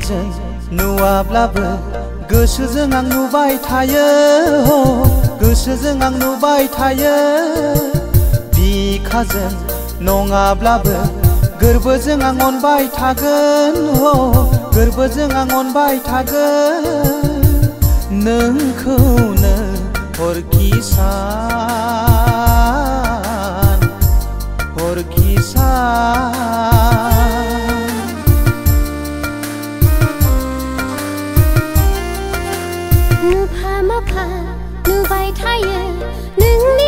मेगनजों नुवाब्लाबो गोसोजों आं नुबाय थायो गोसोजों आं नुबाय थायो बिखाजों नङाब्लाबो गोरबोजों आं अनबाय थागोन गोरबोजों आं अनबाय थागोन नोंखौनो हरखि सान नुफा मोफा नुबाय थायो नोंनि